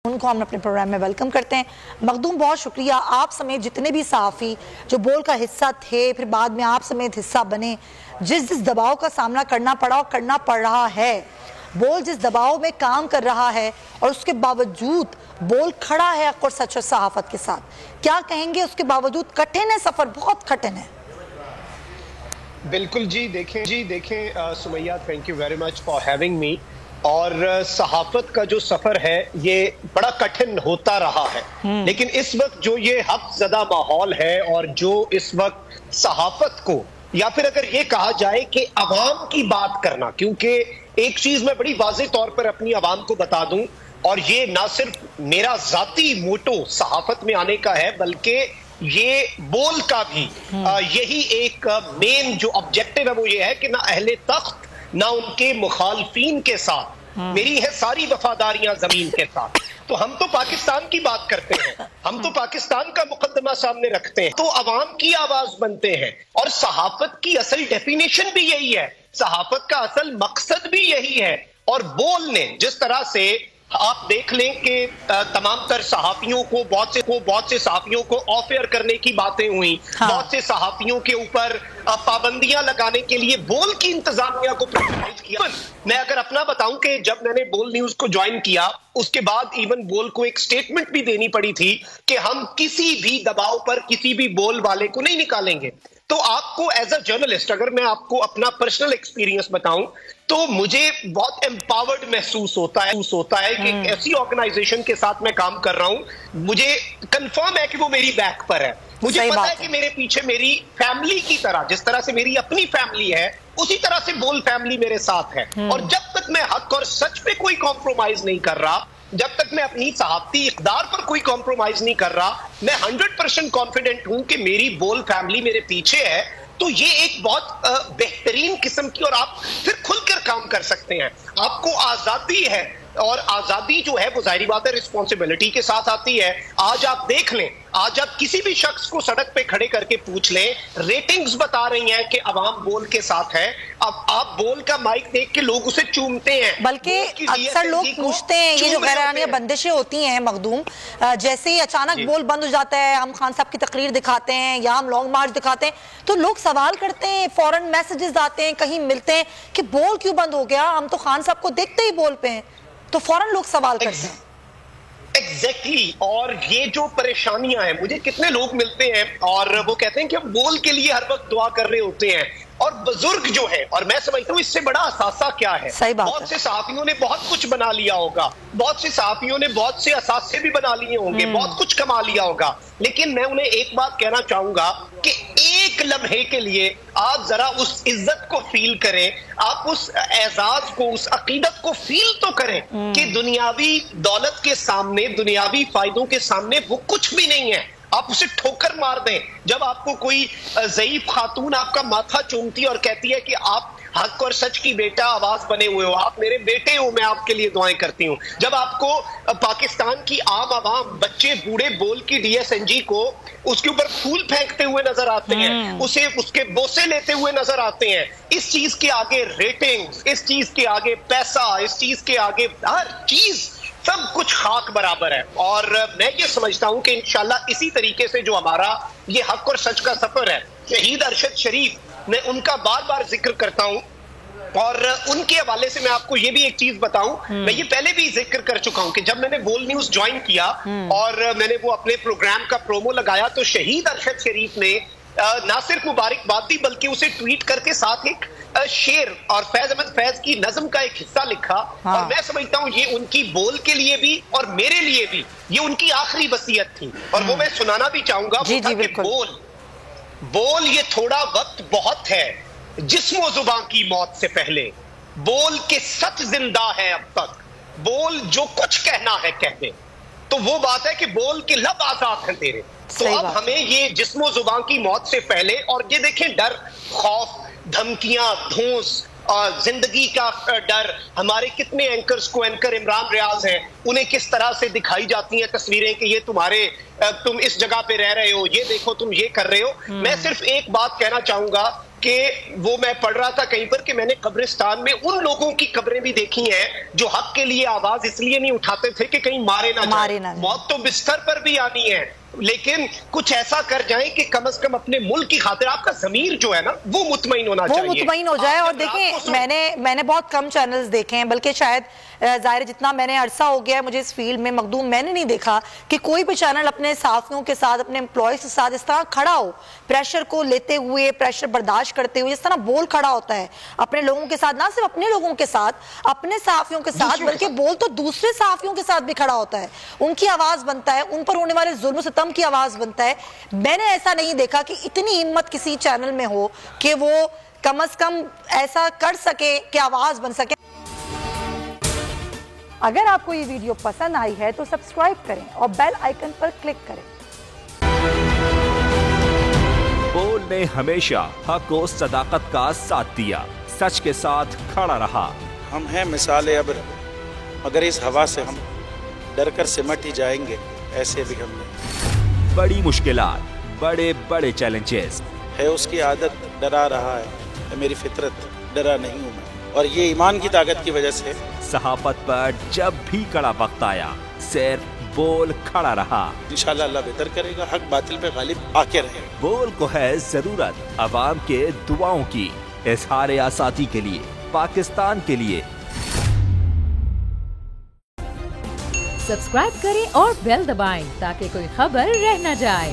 उनको हम अपने प्रोग्राम में वेलकम करते हैं। मखदूम, बहुत शुक्रिया। आप समेत जितने भी सहाफ़ी जो बोल का हिस्सा थे, फिर बाद में आप समेत हिस्सा बने, जिस दबाव का सामना करना पड़ा और करना पड़ रहा है, बोल जिस दबाव में काम कर रहा है और उसके बावजूद बोल खड़ा है हक और सच और सहाफत के साथ, क्या कहेंगे? उसके बावजूद कठिन है, सफ़र बहुत कठिन है। बिल्कुल जी, देखें Sumaiya, thank you very much for having me. और सहाफत का जो सफर है ये बड़ा कठिन होता रहा है, लेकिन इस वक्त जो ये हक़-ज़दा माहौल है और जो इस वक्त सहाफत को, या फिर अगर ये कहा जाए कि अवाम की बात करना, क्योंकि एक चीज मैं बड़ी वाज़ेह तौर पर अपनी अवाम को बता दूं, और ये ना सिर्फ मेरा जाती मोटो सहाफत में आने का है, बल्कि ये बोल का भी यही एक मेन जो ऑब्जेक्टिव है वो ये है कि ना अहले तख्त ना उनके मुखालफीन के साथ मेरी है सारी वफादारियां जमीन के साथ। तो हम तो पाकिस्तान की बात करते हैं, हम तो पाकिस्तान का मुकद्दमा सामने रखते हैं, तो अवाम की आवाज बनते हैं। और सहाफत की असल डेफिनेशन भी यही है, सहाफत का असल मकसद भी यही है। और बोल ने जिस तरह से आप देख लें कि तमाम तर सहाफियों को बहुत से सहाफियों को ऑफ एयर करने की बातें हुई, बहुत से सहाफियों के ऊपर पाबंदियां लगाने के लिए बोल की इंतजामिया को प्रेशराइज किया। मैं अगर अपना बताऊं कि जब मैंने बोल न्यूज को ज्वाइन किया, उसके बाद इवन बोल को एक स्टेटमेंट भी देनी पड़ी थी कि हम किसी भी दबाव पर किसी भी बोल वाले को नहीं निकालेंगे। तो आपको एज अ जर्नलिस्ट, अगर मैं आपको अपना पर्सनल एक्सपीरियंस बताऊं, तो मुझे बहुत एम्पावर्ड महसूस होता है कि ऐसी ऑर्गेनाइजेशन के साथ मैं काम कर रहा हूं, मुझे कंफर्म है कि वो मेरी बैक पर है। मुझे पता है कि मेरे पीछे मेरी फैमिली की तरह, जिस तरह से मेरी अपनी फैमिली है, उसी तरह से बोल फैमिली मेरे साथ है। और जब तक मैं हक और सच पे कोई कॉम्प्रोमाइज नहीं कर रहा, जब तक मैं अपनी सहाफती इक़दार पर कोई कॉम्प्रोमाइज नहीं कर रहा, मैं 100% कॉन्फिडेंट हूं कि मेरी बोल फैमिली मेरे पीछे है। तो ये एक बहुत बेहतरीन किस्म की, और आप फिर खुलकर काम कर सकते हैं, आपको आजादी है। और आजादी जो है वो जाहिर बात है रिस्पॉन्सिबिलिटी के साथ आती है। आज आप देख लें, आज आप किसी भी शख्स को सड़क पे खड़े करके पूछ लें, रेटिंग्स बता रही हैं कि अवाम बोल के साथ है। अब आप बोल का माइक देख के लोग उसे चूमते हैं, बल्कि अक्सर लोग पूछते हैं, ये जो गैरानिया बंदिशें होती हैं मखदूम, जैसे ही अचानक बोल बंद हो जाता है, हम खान साहब की तकरीर दिखाते हैं या हम लॉन्ग मार्च दिखाते हैं, तो लोग सवाल करते हैं, फौरन मैसेजेस आते हैं, कहीं मिलते हैं कि बोल क्यों बंद हो गया, हम तो खान साहब को देखते ही बोल पे हैं, तो फौरन लोग सवाल करते हैं। एग्जैक्टली और ये जो परेशानियां हैं, मुझे कितने लोग मिलते हैं और वो कहते हैं कि हम बोल के लिए हर वक्त दुआ कर रहे होते हैं। और बुजुर्ग जो है, और मैं समझता हूँ इससे बड़ा असासा क्या है, बहुत से सहाफियों ने बहुत कुछ बना लिया होगा, बहुत से सहाफियों ने बहुत से असासे भी बना लिए होंगे, बहुत कुछ कमा लिया होगा, लेकिन मैं उन्हें एक बात कहना चाहूंगा कि एक लम्हे के लिए आप जरा उस इज्जत को फील करें, आप उस एजाज को, उस अकीदत को फील तो करें कि दुनियावी दौलत के सामने, दुनियावी फायदों के सामने वो कुछ भी नहीं है। आप उसे ठोकर मार दें। जब आपको कोई ज़ईफ खातून आपका माथा चूमती और कहती है कि आप हक और सच की बेटा आवाज बने हुए हो, आप मेरे बेटे हो, मैं आपके लिए दुआएं करती हूं। जब आपको पाकिस्तान की आम आवाम, बच्चे बूढ़े बोल की DSNG को उसके ऊपर फूल फेंकते हुए नजर आते हैं, उसे उसके बोसे लेते हुए नजर आते हैं, इस चीज के आगे रेटिंग्स, इस चीज के आगे पैसा, इस चीज के आगे हर चीज, सब कुछ खाक बराबर है। और मैं ये समझता हूं कि इंशाल्लाह इसी तरीके से जो हमारा ये हक और सच का सफर है, शहीद अरशद शरीफ, मैं उनका बार बार जिक्र करता हूं, और उनके हवाले से मैं आपको ये भी एक चीज बताऊं, मैं ये पहले भी जिक्र कर चुका हूं कि जब मैंने बोल न्यूज ज्वाइन किया और मैंने वो अपने प्रोग्राम का प्रोमो लगाया, तो शहीद अरशद शरीफ ने ना सिर्फ मुबारकबाद दी, बल्कि उसे ट्वीट करके साथ एक शेर और फैज अहमद फैज की नज्म का एक हिस्सा लिखा। और मैं समझता हूं ये उनकी बोल के लिए भी और मेरे लिए भी ये उनकी आखिरी वसीयत थी, और वो मैं सुनाना भी चाहूंगा। बोल ये थोड़ा वक्त बहुत है जिस्मो जुबां की मौत से पहले, बोल के सच जिंदा है अब तक, बोल जो कुछ कहना है कह दे। तो वो बात है कि बोल के लब आजाद हैं तेरे। तो अब हमें ये जिस्मो जुबां की मौत से पहले, और ये देखें डर, खौफ, धमकियां, धौंस, जिंदगी का डर, हमारे कितने एंकर्स को, एंकर इमरान रियाज हैं, उन्हें किस तरह से दिखाई जाती हैं तस्वीरें कि ये तुम इस जगह पे रह रहे हो, ये देखो तुम ये कर रहे हो। मैं सिर्फ एक बात कहना चाहूंगा कि वो मैं पढ़ रहा था कहीं पर कि मैंने कब्रिस्तान में उन लोगों की कब्रें भी देखी हैं जो हक के लिए आवाज इसलिए नहीं उठाते थे कि कहीं मारे ना जाए। मौत तो बिस्तर पर भी आनी है, लेकिन कुछ ऐसा कर जाएं कि कम से कम अपने मुल्क की खातिर आपका ज़मीर जो है ना वो मुतमईन होना चाहिए, वो मुतमईन हो जाए। और देखें, मैंने बहुत कम चैनल्स देखे हैं, बल्कि शायद जाहिर जितना मैंने अरसा हो गया है मुझे इस फील्ड में मखदूम, मैंने नहीं देखा कि कोई भी चैनल अपने साथियों के साथ, अपने एम्प्लॉयज के साथ इस तरह खड़ा हो, प्रेशर को लेते हुए, प्रेशर बर्दाश्त करते हुए जिस तरह बोल खड़ा होता है अपने लोगों के साथ, ना सिर्फ अपने लोगों के साथ, अपने सहाफियों के साथ, बल्कि बोल तो दूसरे सहाफियों के साथ भी खड़ा होता है, उनकी आवाज बनता है, उन पर होने वाले जुल्म सितम की आवाज बनता है। मैंने ऐसा नहीं देखा कि इतनी हिम्मत किसी चैनल में हो कि वो कम से कम ऐसा कर सके कि आवाज बन सके। अगर आपको ये वीडियो पसंद आई है तो सब्सक्राइब करें और बेल आइकन पर क्लिक करें। बोल ने हमेशा हक और सदाकत का साथ दिया, सच के साथ खड़ा रहा। हम हैं मिसाल अब्र, मगर इस हवा से हम डर कर सिमट ही जाएंगे, ऐसे भी हमने। बड़ी मुश्किलात, बड़े बड़े चैलेंजेस है उसकी आदत, डरा रहा है मेरी फितरत, डरा नहीं हूँ मैं, और ये ईमान की ताकत की वजह से। सहाफत पर जब भी कड़ा वक्त आया सिर्फ बोल खड़ा रहा। इंशाल्लाह अल्लाह बेहतर करेगा, हक बातिल पे गालिब आके रहे। बोल को है जरूरत अवाम के दुआओं की, इजहार आसादी के लिए, पाकिस्तान के लिए। सब्सक्राइब करें और बेल दबाएं ताकि कोई खबर रह न जाए।